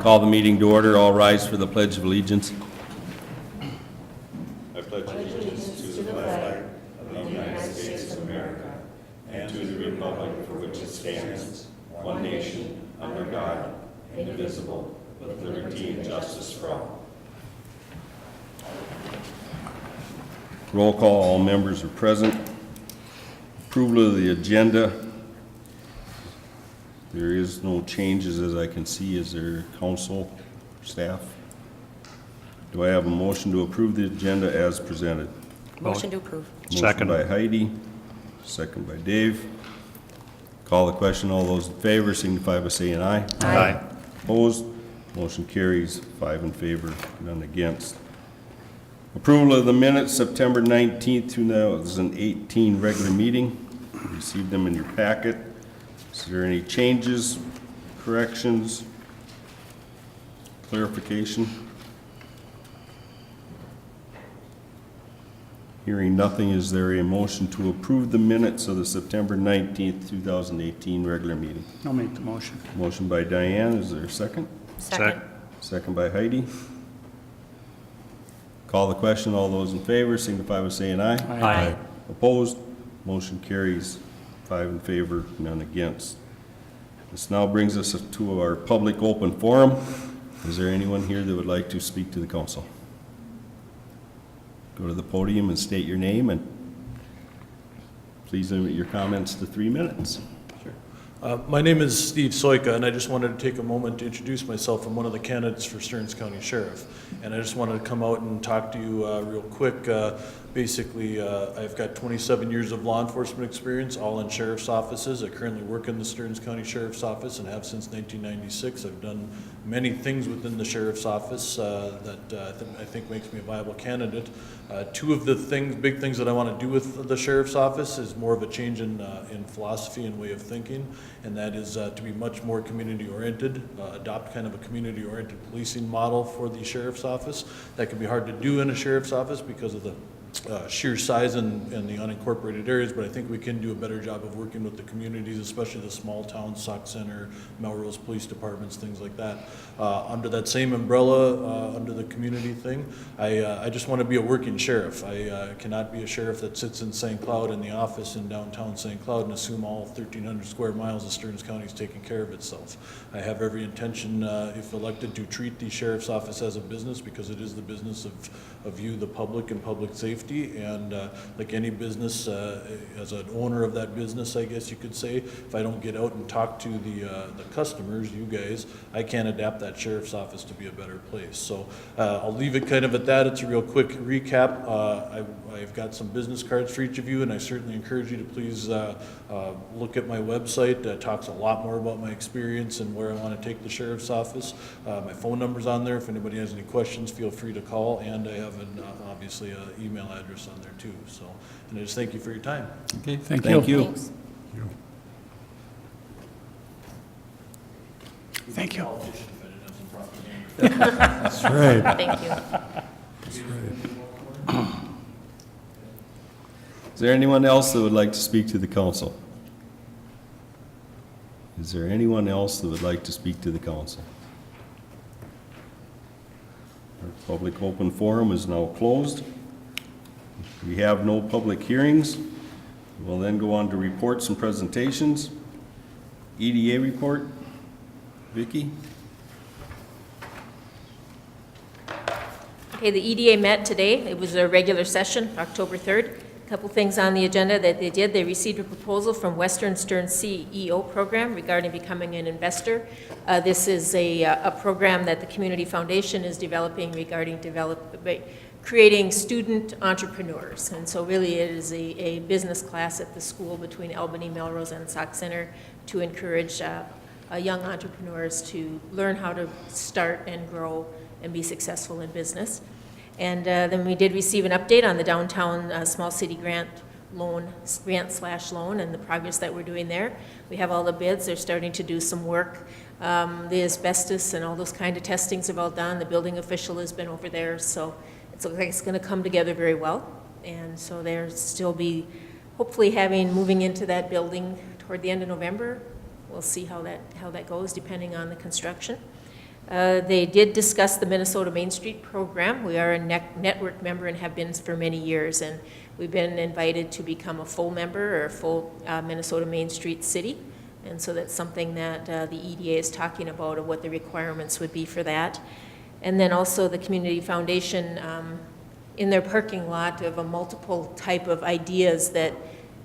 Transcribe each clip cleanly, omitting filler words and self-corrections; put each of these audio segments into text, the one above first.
Call the meeting to order. All rise for the Pledge of Allegiance. I pledge allegiance to the flag of the United States of America and to the republic for which it stands, one nation, under God, indivisible, with liberty and justice for all. Roll call. All members are present. Approval of the agenda. There is no changes as I can see. Is there council, staff? Do I have a motion to approve the agenda as presented? Motion to approve. Motion by Heidi, second by Dave. Call the question. All those in favor signify by saying aye. Aye. Opposed? Motion carries. 5 in favor, none against. Approval of the minutes, September 19th, 2018 regular meeting. Received them in your packet. Is there any changes, corrections, clarification? Hearing nothing, is there a motion to approve the minutes of the September 19th, 2018 regular meeting? I'll make the motion. Motion by Diane, is there a second? Second. Second by Heidi. Call the question. All those in favor signify by saying aye. Aye. Opposed? Motion carries. 5 in favor, none against. This now brings us to our public open forum. Is there anyone here that would like to speak to the council? Go to the podium and state your name, and please limit your comments to 3 minutes. My name is Steve Soyka, and I just wanted to take a moment to introduce myself. I'm one of the candidates for Stearns County Sheriff, and I just wanted to come out and talk to you real quick. Basically, I've got 27 years of law enforcement experience, all in sheriff's offices. I currently work in the Stearns County Sheriff's Office and have since 1996. I've done many things within the sheriff's office that I think makes me a viable candidate. Two of the big things that I want to do with the sheriff's office is more of a change in philosophy and way of thinking, and that is to be much more community-oriented, adopt kind of a community-oriented policing model for the sheriff's office. That can be hard to do in a sheriff's office because of the sheer size and the unincorporated areas, but I think we can do a better job of working with the communities, especially the small towns, Sauk Center, Melrose Police Departments, things like that. Under that same umbrella, under the community thing, I just want to be a working sheriff. I cannot be a sheriff that sits in St. Cloud in the office in downtown St. Cloud and assume all 1,300 square miles of Stearns County is taking care of itself. I have every intention, if elected, to treat the sheriff's office as a business, because it is the business of you, the public, and public safety. And like any business, as an owner of that business, I guess you could say, if I don't get out and talk to the customers, you guys, I can't adapt that sheriff's office to be a better place. So I'll leave it kind of at that. It's a real quick recap. I've got some business cards for each of you, and I certainly encourage you to please look at my website. That talks a lot more about my experience and where I want to take the sheriff's office. My phone number's on there. If anybody has any questions, feel free to call, and I have obviously an email address on there too. So, and I just thank you for your time. Okay, Thank you. Thanks. Thank you. Politician, if I didn't have some propaganda. That's right. Thank you. That's right. Is there anyone else that would like to speak to the council? Is there anyone else that would like to speak to the council? Our public open forum is now closed. We have no public hearings. We'll then go on to reports and presentations. EDA report. Vicki? Okay, the EDA met today. It was a regular session, October 3rd. A couple things on the agenda that they did. They received a proposal from Western Stearns CEO program regarding becoming an investor. This is a program that the Community Foundation is developing regarding creating student entrepreneurs. And so really it is a business class at the school between Albany, Melrose, and Sauk Center to encourage young entrepreneurs to learn how to start and grow and be successful in business. And then we did receive an update on the downtown small city grant/loan and the progress that we're doing there. We have all the bids. They're starting to do some work. The asbestos and all those kind of testings have all done. The building official has been over there, so it looks like it's going to come together very well. And so they'll still be hopefully moving into that building toward the end of November. We'll see how that goes, depending on the construction. They did discuss the Minnesota Main Street program. We are a network member and have been for many years, and we've been invited to become a full member or a full Minnesota Main Street city. And so that's something that the EDA is talking about, of what the requirements would be for that. And then also the Community Foundation, in their parking lot, of a multiple type of ideas that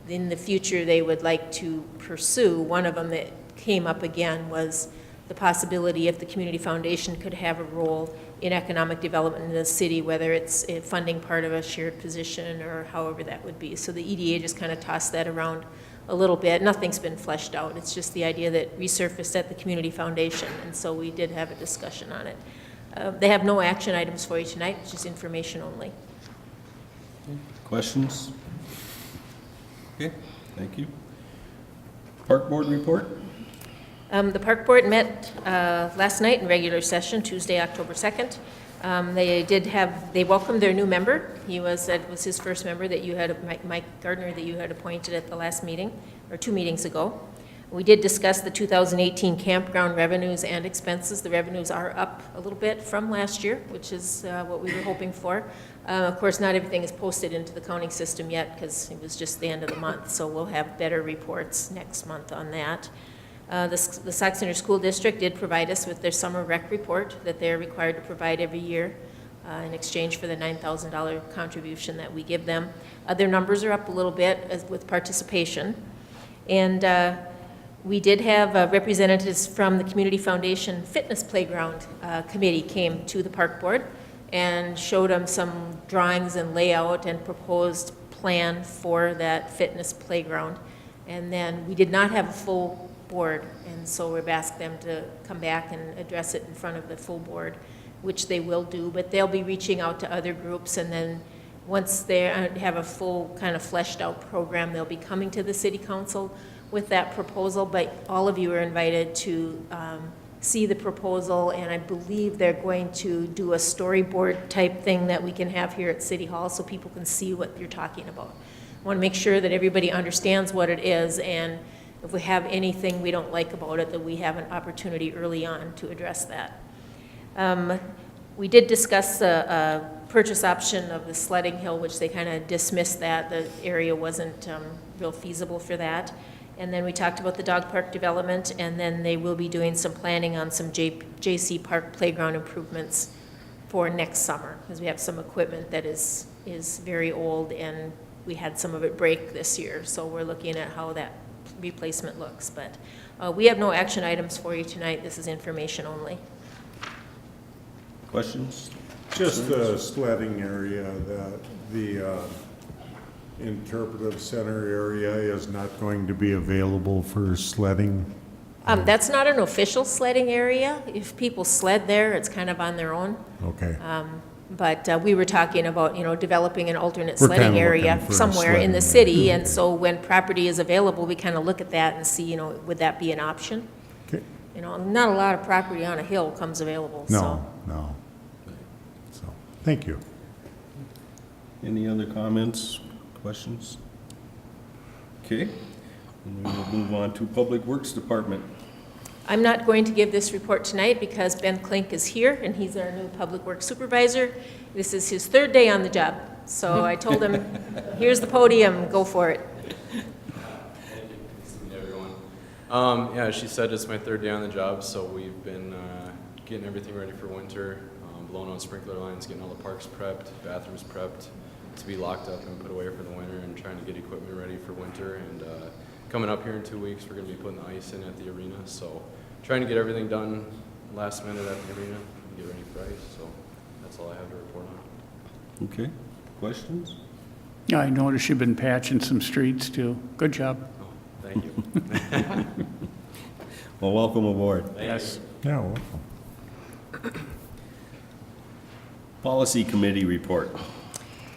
in the future they would like to pursue. One of them that came up again was the possibility if the Community Foundation could have a role in economic development in the city, whether it's funding part of a shared position or however that would be. So the EDA just kind of tossed that around a little bit. Nothing's been fleshed out. It's just the idea that resurfaced at the Community Foundation, and so we did have a discussion on it. They have no action items for you tonight, it's just information only. Questions? Okay, thank you. Park Board report? The Park Board met last night in regular session, Tuesday, October 2nd. They welcomed their new member. That was his first member that you had, Mike Gardner, that you had appointed at the last meeting, or 2 meetings ago. We did discuss the 2018 campground revenues and expenses. The revenues are up a little bit from last year, which is what we were hoping for. Of course, not everything is posted into the counting system yet because it was just the end of the month, so we'll have better reports next month on that. The Sauk Center School District did provide us with their summer rec report that they're required to provide every year in exchange for the $9,000 contribution that we give them. Their numbers are up a little bit with participation. And we did have representatives from the Community Foundation Fitness Playground Committee came to the Park Board and showed them some drawings and layout and proposed plan for that fitness playground. And then we did not have a full board, and so we've asked them to come back and address it in front of the full board, which they will do, but they'll be reaching out to other groups, and then once they have a full kind of fleshed out program, they'll be coming to the City Council with that proposal. But all of you are invited to see the proposal, and I believe they're going to do a storyboard type thing that we can have here at City Hall so people can see what you're talking about. I want to make sure that everybody understands what it is, and if we have anything we don't like about it, that we have an opportunity early on to address that. We did discuss the purchase option of the sledding hill, which they kind of dismissed that. The area wasn't real feasible for that. And then we talked about the dog park development, and then they will be doing some planning on some JC Park playground improvements for next summer, because we have some equipment that is very old, and we had some of it break this year. So we're looking at how that replacement looks. But we have no action items for you tonight. This is information only. Questions? Just the sledding area, the interpretive center area is not going to be available for sledding? That's not an official sledding area. If people sled there, it's kind of on their own. Okay. But we were talking about, developing an alternate We're sledding kinda area looking for a somewhere in the sledding city. And so when property is available, we kind of look at that and see, would that be an option? Okay. Not a lot of property on a hill comes available, so. No. So, thank you. Any other comments, questions? Okay, and we will move on to Public Works Department. I'm not going to give this report tonight because Ben Klink is here, and he's our new Public Works Supervisor. This is his 3rd day on the job. So I told him, here's the podium, go for it. Everyone. Yeah, she said it's my 3rd day on the job, so we've been getting everything ready for winter, blowing on sprinkler lines, getting all the parks prepped, bathrooms prepped to be locked up and put away for the winter, and trying to get equipment ready for winter. And coming up here in 2 weeks, we're going to be putting the ice in at the arena, so trying to get everything done last minute at the arena and get ready for ice. So that's all I have to report on. Okay, questions? Yeah, I noticed you've been patching some streets too. Good job. Oh, thank you. Well, welcome aboard. Yes. Yeah, welcome. Policy Committee report.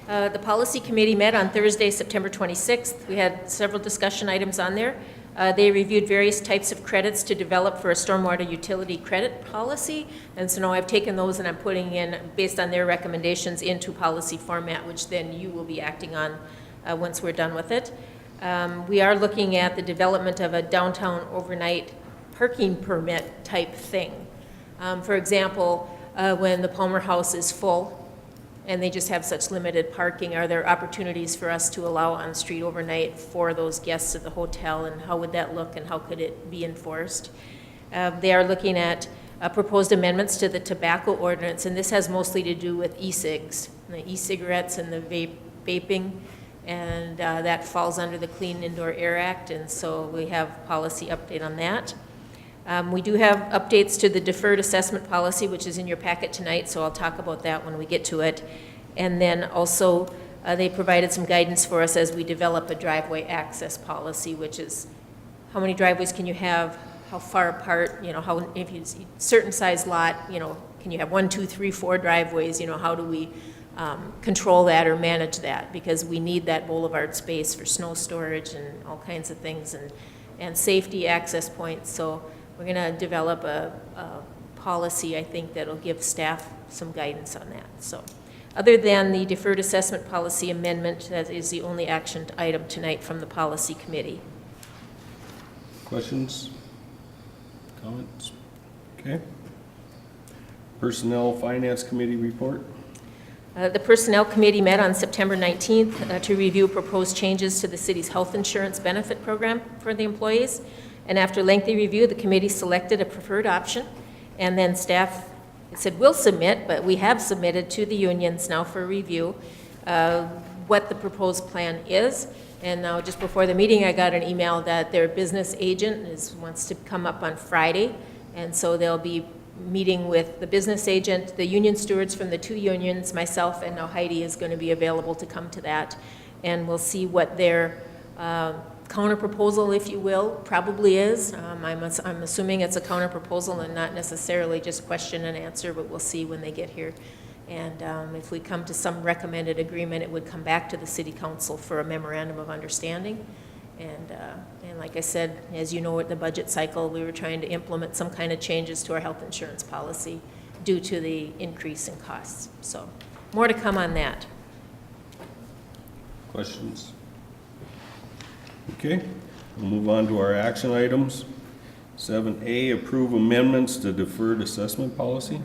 The Policy Committee met on Thursday, September 26th. We had several discussion items on there. They reviewed various types of credits to develop for a stormwater utility credit policy. And so now I've taken those and I'm putting in, based on their recommendations, into policy format, which then you will be acting on once we're done with it. We are looking at the development of a downtown overnight parking permit type thing. For example, when the Palmer House is full and they just have such limited parking, are there opportunities for us to allow on-street overnight for those guests at the hotel, and how would that look and how could it be enforced? They are looking at proposed amendments to the tobacco ordinance, and this has mostly to do with e-cigs, the e-cigarettes and the vaping, and that falls under the Clean Indoor Air Act, and so we have policy update on that. We do have updates to the deferred assessment policy, which is in your packet tonight, so I'll talk about that when we get to it. And then also, they provided some guidance for us as we develop a driveway access policy, which is how many driveways can you have, how far apart, you know, how, if you certain size lot, you know, can you have 1, 2, 3, 4 driveways, you know, how do we control that or manage that? Because we need that boulevard space for snow storage and all kinds of things, and safety access points. So we're going to develop a policy, I think, that'll give staff some guidance on that. So other than the deferred assessment policy amendment, that is the only action item tonight from the policy committee. Questions? Comments? Okay. Personnel Finance Committee report. The Personnel Committee met on September 19th to review proposed changes to the city's health insurance benefit program for the employees. And after lengthy review, the committee selected a preferred option. And then staff said, we'll submit, but we have submitted to the unions now for review what the proposed plan is. And now just before the meeting, I got an email that their business agent wants to come up on Friday. And so they'll be meeting with the business agent, the union stewards from the 2 unions, myself, and now Heidi is going to be available to come to that. And we'll see what their counter-proposal, if you will, probably is. I'm assuming it's a counter-proposal and not necessarily just question and answer, but we'll see when they get here. And if we come to some recommended agreement, it would come back to the city council for a memorandum of understanding. And like I said, as you know, at the budget cycle, we were trying to implement some kind of changes to our health insurance policy due to the increase in costs. So more to come on that. Questions? Okay, we'll move on to our action items. 7A, approve amendments to deferred assessment policy.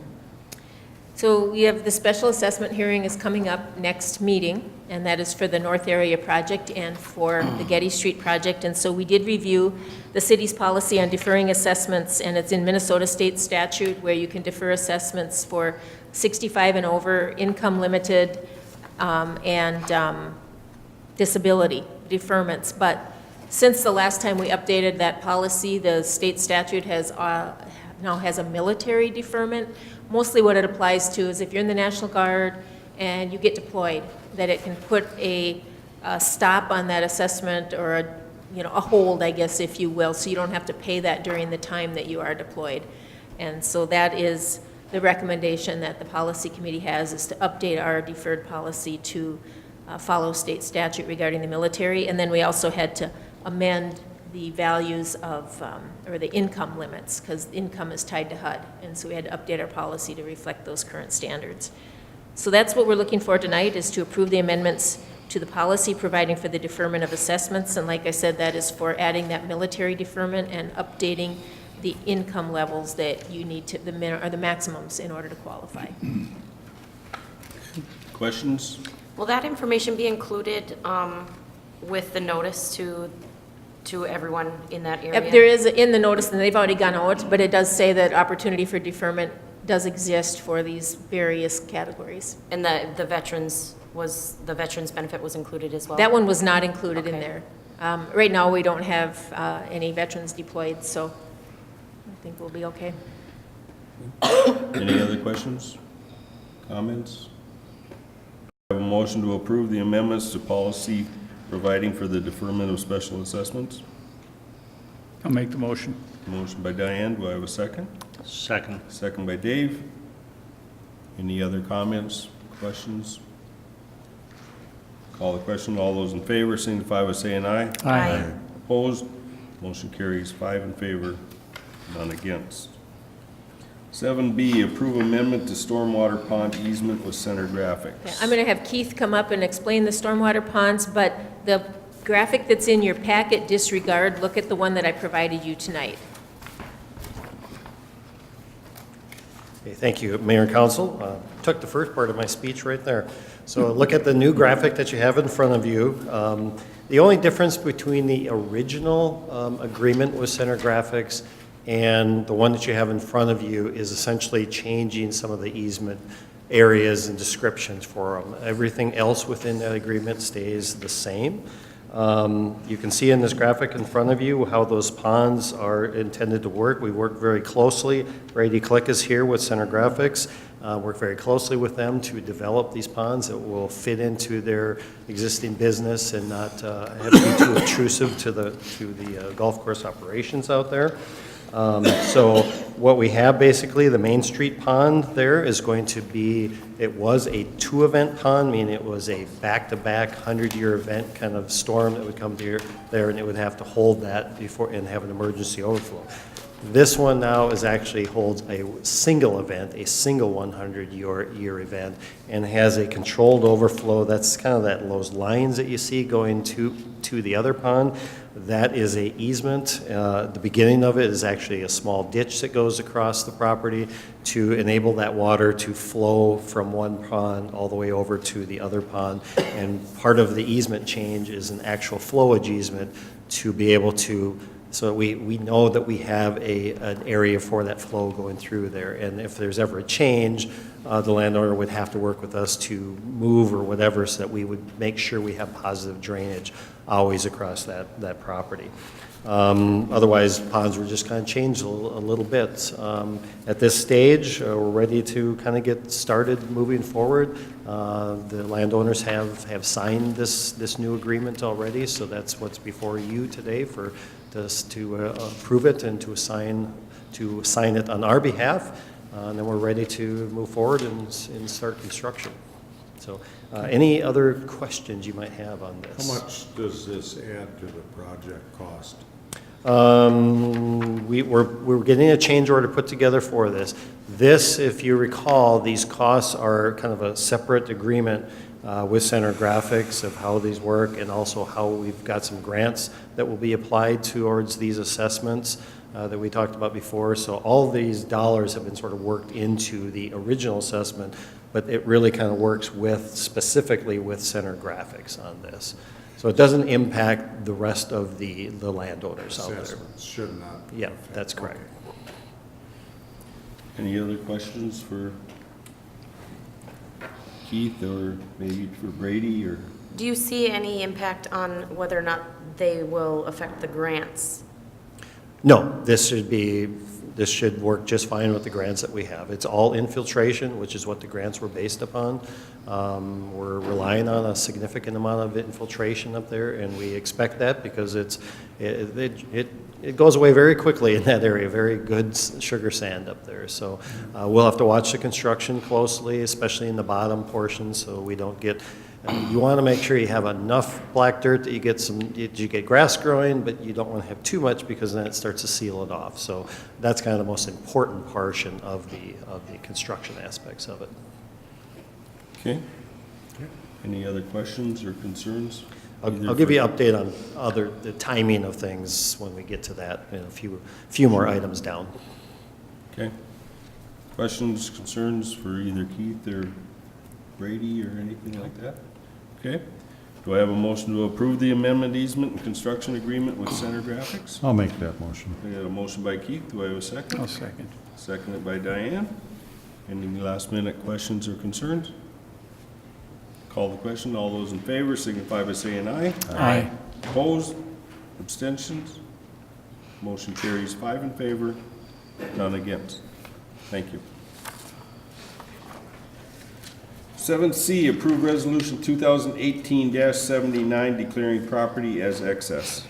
So we have the special assessment hearing is coming up next meeting, and that is for the North Area project and for the Getty Street project. And so we did review the city's policy on deferring assessments, and it's in Minnesota state statute where you can defer assessments for 65 and over, income limited, and disability deferments. But since the last time we updated that policy, the state statute has now has a military deferment. Mostly what it applies to is if you're in the National Guard and you get deployed, that it can put a stop on that assessment, or a hold, I guess, if you will, so you don't have to pay that during the time that you are deployed. And so that is the recommendation that the policy committee has, is to update our deferred policy to follow state statute regarding the military. And then we also had to amend the values of, or the income limits, because income is tied to HUD. And so we had to update our policy to reflect those current standards. So that's what we're looking for tonight, is to approve the amendments to the policy providing for the deferment of assessments. And like I said, that is for adding that military deferment and updating the income levels that you need to, the maximums in order to qualify. Questions? Will that information be included with the notice to everyone in that area? There is in the notice, and they've already gone out, but it does say that opportunity for deferment does exist for these various categories. And the veterans benefit was included as well? That one was not included in Okay. there. Right now, we don't have any veterans deployed, so I think we'll be okay. Any other questions? Comments? I have a motion to approve the amendments to policy providing for the deferment of special assessments. I'll make the motion. Motion by Diane, do I have a second? Second. Second by Dave. Any other comments, questions? Call the question. All those in favor signify by saying aye. Aye. Opposed? Motion carries 5 in favor, none against. 7B, approve amendment to stormwater pond easement with Center Graphics. Okay, I'm going to have Keith come up and explain the stormwater ponds, but the graphic that's in your packet, disregard. Look at the one that I provided you tonight. Okay, thank you, Mayor and Council. Took the first part of my speech right there. So look at the new graphic that you have in front of you. The only difference between the original agreement with Center Graphics and the one that you have in front of you is essentially changing some of the easement areas and descriptions for them. Everything else within that agreement stays the same. You can see in this graphic in front of you how those ponds are intended to work. We work very closely. Brady Click is here with Center Graphics. Work very closely with them to develop these ponds that will fit into their existing business and not have to be too intrusive to the golf course operations out there. So what we have basically, the Main Street pond there is going to be, it was a 2-event pond, meaning it was a back-to-back 100-year event kind of storm that would come there and it would have to hold that before and have an emergency overflow. This one now is actually holds a single event, a single 100-year event, and has a controlled overflow. That's kind of those lines that you see going to the other pond. That is a easement. The beginning of it is actually a small ditch that goes across the property to enable that water to flow from one pond all the way over to the other pond. And part of the easement change is an actual flowage easement to be able to, so we know that we have an area for that flow going through there. And if there's ever a change, the landowner would have to work with us to move or whatever so that we would make sure we have positive drainage always across that property. Otherwise, ponds were just kind of changed a little bit. At this stage, we're ready to kind of get started moving forward. The landowners have signed this new agreement already, so that's what's before you today for us to approve it and to sign it on our behalf. And then we're ready to move forward and start construction. So any other questions you might have on this? How much does this add to the project cost? We're getting a change order put together for this. This, if you recall, these costs are kind of a separate agreement with Center Graphics of how these work and also how we've got some grants that will be applied towards these assessments that we talked about before. So all these dollars have been sort of worked into the original assessment, but it really kind of works specifically with Center Graphics on this. So it doesn't impact the rest of the landowners out there. Assessments should not. Yeah, that's correct. Any other questions for Keith or maybe for Brady or? Do you see any impact on whether or not they will affect the grants? No, this should work just fine with the grants that we have. It's all infiltration, which is what the grants were based upon. We're relying on a significant amount of infiltration up there, and we expect that because it goes away very quickly in that area. Very good sugar sand up there. So we'll have to watch the construction closely, especially in the bottom portion, so we don't get. You want to make sure you have enough black dirt that you get grass growing, but you don't want to have too much because then it starts to seal it off. So that's kind of the most important portion of the construction aspects of it. Okay. Any other questions or concerns? I'll give you an update on the timing of things when we get to that in a few more items down. Okay. Questions, concerns for either Keith or Brady or anything like that? Okay. Do I have a motion to approve the amendment easement and construction agreement with Center Graphics? I'll make that motion. I got a motion by Keith. Do I have a second? I'll second. Seconded by Diane. Any last minute questions or concerns? Call the question. All those in favor signify by saying aye. Aye. Opposed? Abstentions? Motion carries 5 in favor, none against. Thank you. 7C, approve resolution 2018-79 declaring property as excess.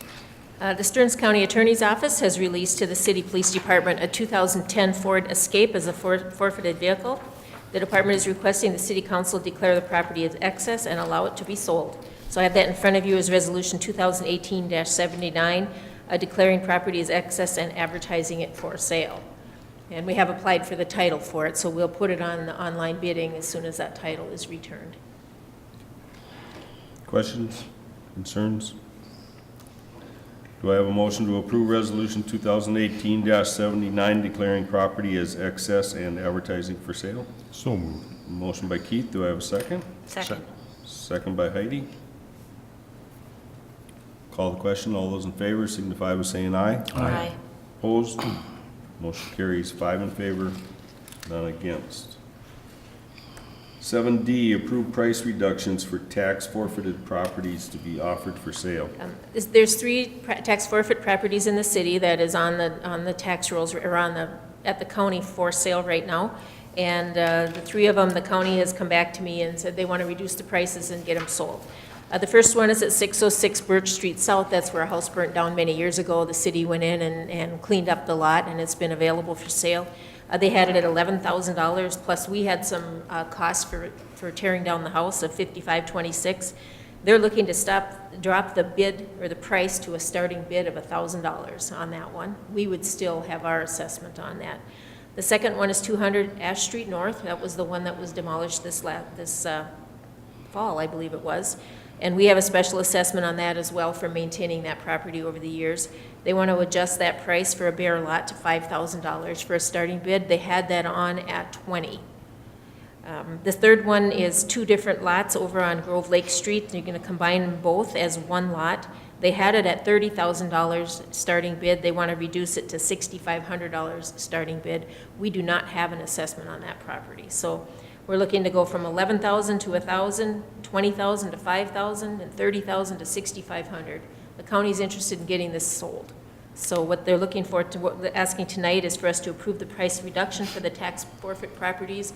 The Stearns County Attorney's Office has released to the City Police Department a 2010 Ford Escape as a forfeited vehicle. The department is requesting the City Council declare the property as excess and allow it to be sold. So I have that in front of you as Resolution 2018-79, declaring property as excess and advertising it for sale. And we have applied for the title for it, so we'll put it on the online bidding as soon as that title is returned. Questions, concerns? Do I have a motion to approve Resolution 2018-79 declaring property as excess and advertising for sale? So moved. Motion by Keith, do I have a second? Second. Second by Heidi. Call the question, all those in favor signify by saying aye. Aye. Opposed? Motion carries 5 in favor, none against. 7D, approve price reductions for tax forfeited properties to be offered for sale. There's 3 tax forfeit properties in the city that is on the tax rolls, or at the county for sale right now. And the 3 of them, the county has come back to me and said they want to reduce the prices and get them sold. The first one is at 606 Birch Street South. That's where a house burnt down many years ago. The city went in and cleaned up the lot, and it's been available for sale. They had it at $11,000, plus we had some costs for tearing down the house of $55,226. They're looking to drop the bid or the price to a starting bid of $1,000 on that one. We would still have our assessment on that. The second one is 200 Ash Street North. That was the one that was demolished this fall, I believe it was. And we have a special assessment on that as well for maintaining that property over the years. They want to adjust that price for a bare lot to $5,000 for a starting bid. They had that on at $20,000. The third one is 2 different lots over on Grove Lake Street. You're going to combine them both as one lot. They had it at $30,000 starting bid. They want to reduce it to $6,500 starting bid. We do not have an assessment on that property. So we're looking to go from $11,000 to $1,000, $20,000 to $5,000, and $30,000 to $6,500. The county's interested in getting this sold. So what they're looking for, what they're asking tonight is for us to approve the price reduction for the tax forfeit properties,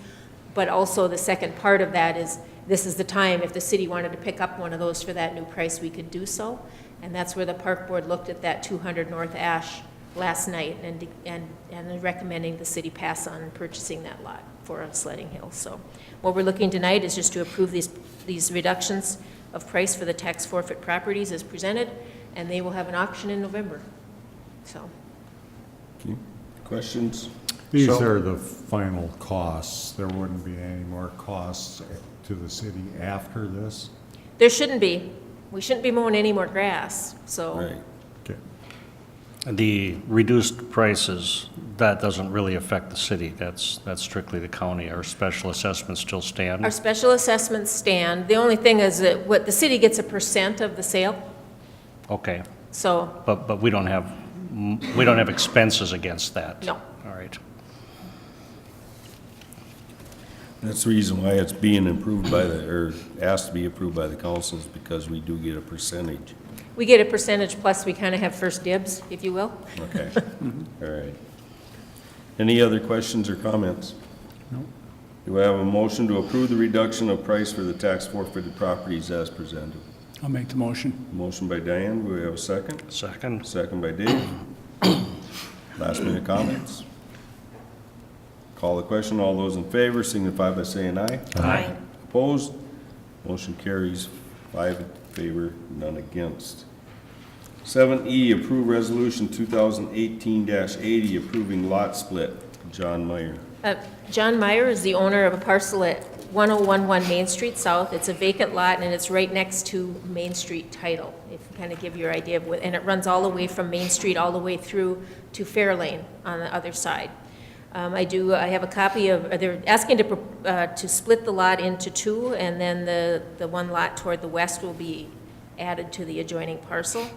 but also the second part of that is, this is the time, if the city wanted to pick up one of those for that new price, we could do so. And that's where the park board looked at that 200 North Ash last night and recommending the city pass on purchasing that lot for a sledding hill. So what we're looking tonight is just to approve these reductions of price for the tax forfeit properties as presented, and they will have an auction in November. So. Okay. Questions? These So- are the final costs. There wouldn't be any more costs to the city after this? There shouldn't be. We shouldn't be mowing any more grass, so. Right. Okay. The reduced prices, that doesn't really affect the city. That's strictly the county. Our special assessments still stand. Our special assessments stand. The only thing is that what the city gets a % of the sale, Okay, so, but we don't have expenses against that? No. All right. That's the reason why it's being approved by or asked to be approved by the council is because we do get a percentage. we get a percentage plus we kind of have first dibs, if you will. Okay. All right. Any other questions or comments? No. Do I have a motion to approve the reduction of price for the tax forfeited properties as presented? I'll make the motion. Motion by Diane, do we have a second? Second? Second by Dave. Last minute comments? Call the question, all those in favor signify by saying aye. Aye. Opposed? Motion carries 5 in favor, none against. 7E, approve resolution 2018-80 approving lot split. John Meyer. John Meyer is the owner of a parcel at 1011 Main Street South. It's a vacant lot, and it's right next to Main Street title, if you kind of give your idea of what, and it runs all the way from Main Street all the way through to Fair Lane on the other side. I have a copy of, they're asking to split the lot into 2, and then the one lot toward the west will be added to the adjoining parcel.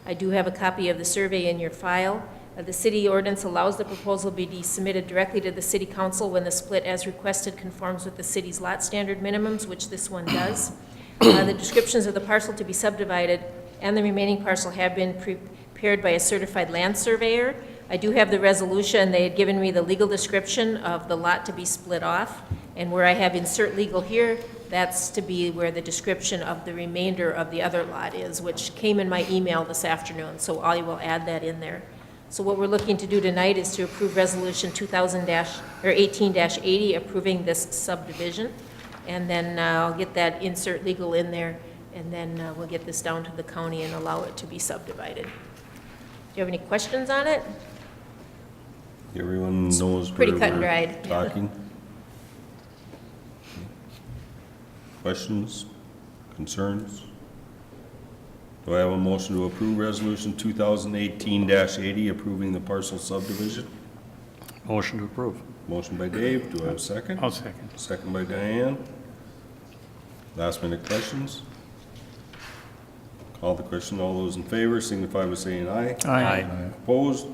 I do have a copy of the survey in your file. The city ordinance allows the proposal to be submitted directly to the city council when the split as requested conforms with the city's lot standard minimums, which this one does. The descriptions of the parcel to be subdivided and the remaining parcel have been prepared by a certified land surveyor. I do have the resolution. They had given me the legal description of the lot to be split off, and where I have insert legal here, that's to be where the description of the remainder of the other lot is, which came in my email this afternoon, so I will add that in there. So what we're looking to do tonight is to approve resolution 18-80 approving this subdivision, and then I'll get that insert legal in there, and then we'll get this down to the county and allow it to be subdivided. Do you have any questions on it? Everyone knows pretty where cut and we're dried. talking? Questions? Concerns? Do I have a motion to approve Resolution 2018-80, approving the parcel subdivision? Motion to approve. Motion by Dave, do I have a second? I'll second. Second by Diane. Last minute questions? Call the question, all those in favor signify by saying aye. Aye. Opposed?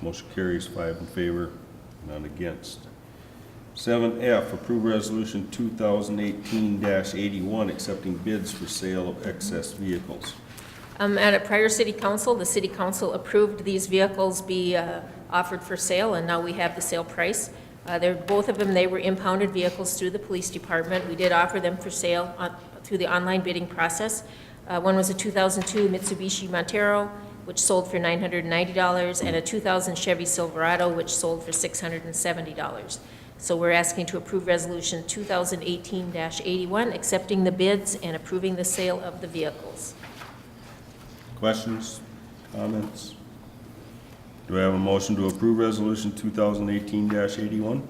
Motion carries 5 in favor, none against. 7F, approve resolution 2018-81, accepting bids for sale of excess vehicles. At a prior city council, the city council approved these vehicles be offered for sale, and now we have the sale price. Both of them, they were impounded vehicles through the police department. We did offer them for sale through the online bidding process. One was a 2002 Mitsubishi Montero, which sold for $990, and a 2000 Chevy Silverado, which sold for $670. So we're asking to approve Resolution 2018-81, accepting the bids and approving the sale of the vehicles. Questions, comments? Do I have a motion to approve resolution 2018-81?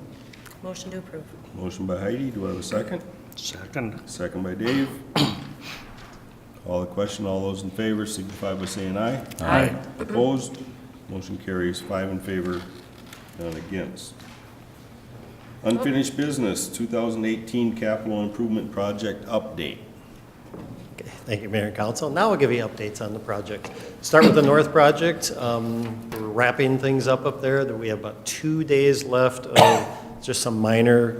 Motion to approve. Motion by Heidi, do I have a second? Second. Second by Dave. Call the question, all those in favor signify by saying aye. Aye. Opposed? Motion carries 5 in favor, none against. Unfinished business, 2018 capital improvement project update. Okay, thank you, Mayor and Council. Now I'll give you updates on the project. Start with the North Project. We're wrapping things up there. We have about 2 days left of just some minor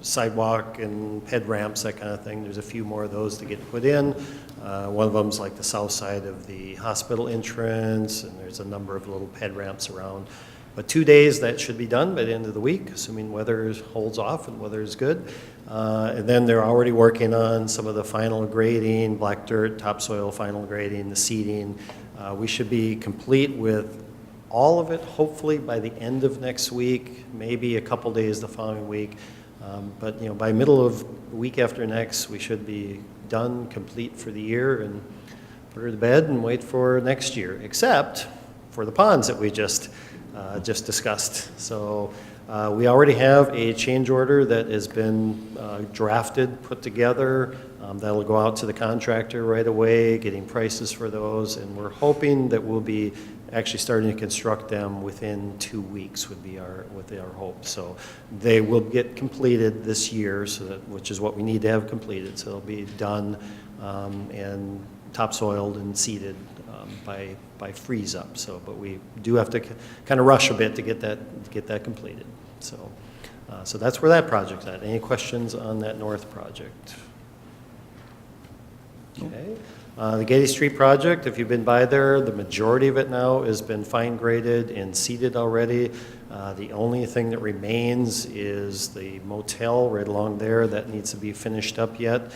sidewalk and ped ramps, that kind of thing. There's a few more of those to get put in. One of them's like the south side of the hospital entrance, and there's a number of little ped ramps around. But 2 days, that should be done by the end of the week, assuming weather holds off and weather is good. And then they're already working on some of the final grading, black dirt, topsoil final grading, the seeding. We should be complete with all of it, hopefully by the end of next week, maybe a couple days the following week. But you know, by middle of the week after next, we should be done, complete for the year, and put her to bed and wait for next year, except for the ponds that we just discussed. So we already have a change order that has been drafted, put together. That'll go out to the contractor right away, getting prices for those, and we're hoping that we'll be actually starting to construct them within 2 weeks would be our hope. So they will get completed this year, so that, which is what we need to have completed. So they'll be done and topsoiled and seeded by freeze up. So, but we do have to kind of rush a bit to get that completed. So, so that's where that project's at. Any questions on that North project? Okay. The Getty Street project, if you've been by there, the majority of it now has been fine graded and seeded already. The only thing that remains is the motel right along there that needs to be finished up yet.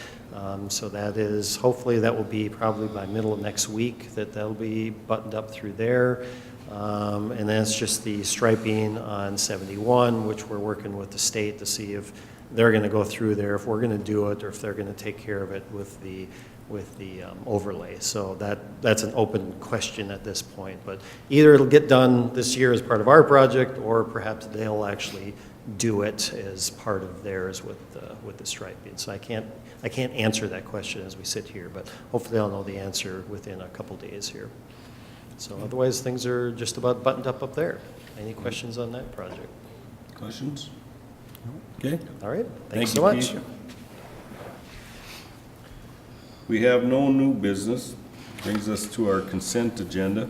So that is, hopefully that will be probably by middle of next week that'll be buttoned up through there. And then it's just the striping on 71, which we're working with the state to see if they're going to go through there, if we're going to do it, or if they're going to take care of it with the overlay. So that's an open question at this point. But either it'll get done this year as part of our project, or perhaps they'll actually do it as part of theirs with the striping. So I can't answer that question as we sit here, but hopefully I'll know the answer within a couple days here. So otherwise, things are just about buttoned up there. Any questions on that project? Questions? Okay. All right. Thank Thanks you, so much. Keisha. We have no new business. Brings us to our consent agenda.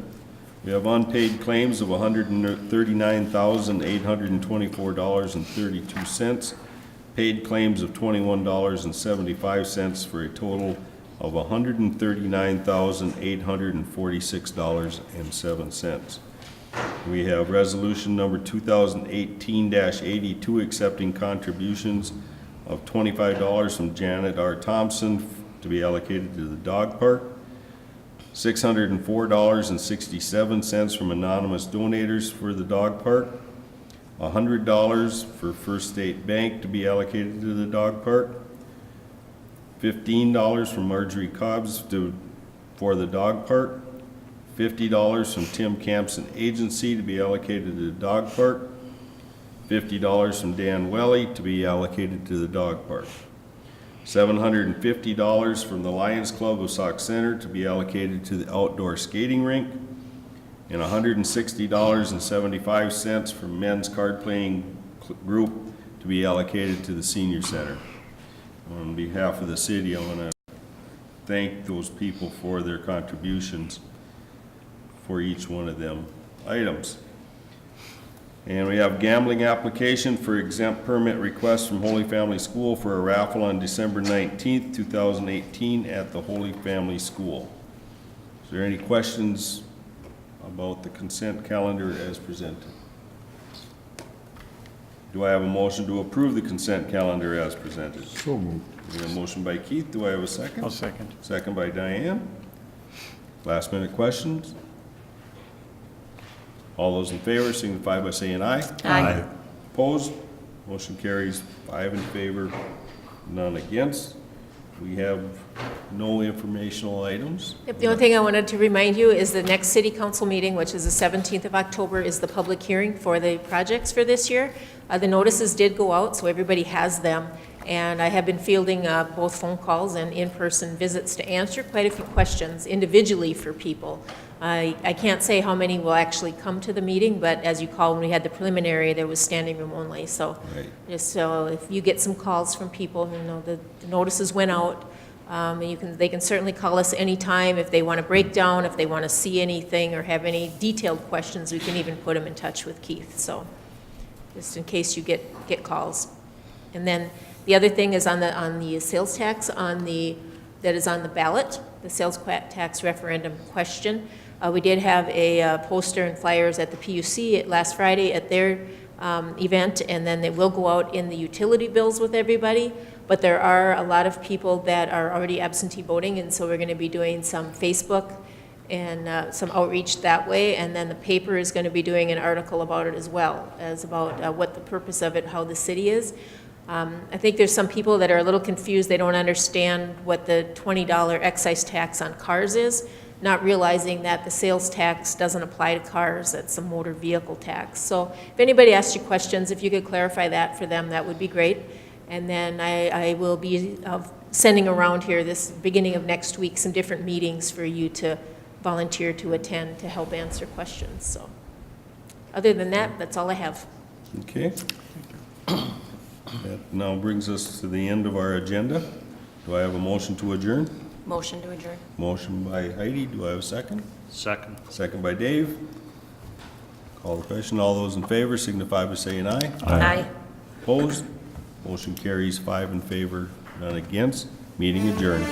We have unpaid claims of $139,824.32, paid claims of $21.75 for a total of $139,846.07. We have resolution number 2018-82 accepting contributions of $25 from Janet R. Thompson to be allocated to the dog park, $604.67 from anonymous donators for the dog park, $100 for First State Bank to be allocated to the dog park, $15 from Marjorie Cobbs for the dog park, $50 from Tim Campson Agency to be allocated to the dog park, $50 from Dan Welly to be allocated to the dog park. $750 from the Lions Club of Sauk Center to be allocated to the outdoor skating rink, and $160.75 from men's card-playing group to be allocated to the senior center. On behalf of the city, I want to thank those people for their contributions for each one of them items. And we have gambling application for exempt permit request from Holy Family School for a raffle on December 19th, 2018 at the Holy Family School. Is there any questions about the consent calendar as presented? Do I have a motion to approve the consent calendar as presented? So moved. We have a motion by Keith. Do I have a second? I'll second. Second by Diane. Last minute questions? All those in favor signify by saying aye. Aye. Opposed? Motion carries 5 in favor, none against. We have no informational items. Yep, the only thing I wanted to remind you is the next city council meeting, which is the 17th of October, is the public hearing for the projects for this year. The notices did go out, so everybody has them. And I have been fielding both phone calls and in-person visits to answer quite a few questions individually for people. I can't say how many will actually come to the meeting, but as you call, when we had the preliminary, there was standing room only. So Right. just so if you get some calls from people, you know, the notices went out. And they can certainly call us anytime if they want a breakdown, if they want to see anything or have any detailed questions, we can even put them in touch with Keith. So just in case you get calls. And then the other thing is on the sales tax that is on the ballot, the sales tax referendum question. We did have a poster and flyers at the PUC last Friday at their event, and then they will go out in the utility bills with everybody. But there are a lot of people that are already absentee voting, and so we're going to be doing some Facebook and some outreach that way. And then the paper is going to be doing an article about it as well, as about what the purpose of it, how the city is. I think there's some people that are a little confused. They don't understand what the $20 excise tax on cars is, not realizing that the sales tax doesn't apply to cars. That's a motor vehicle tax. So if anybody asks you questions, if you could clarify that for them, that would be great. And then I will be sending around here this beginning of next week some different meetings for you to volunteer to attend to help answer questions. So other than that, that's all I have. Okay. That now brings us to the end of our agenda. Do I have a motion to adjourn? Motion to adjourn. Motion by Heidi. Do I have a second? Second. Second by Dave. Call the question. All those in favor signify by saying aye. Aye. Opposed? Motion carries 5 in favor, none against. Meeting adjourned.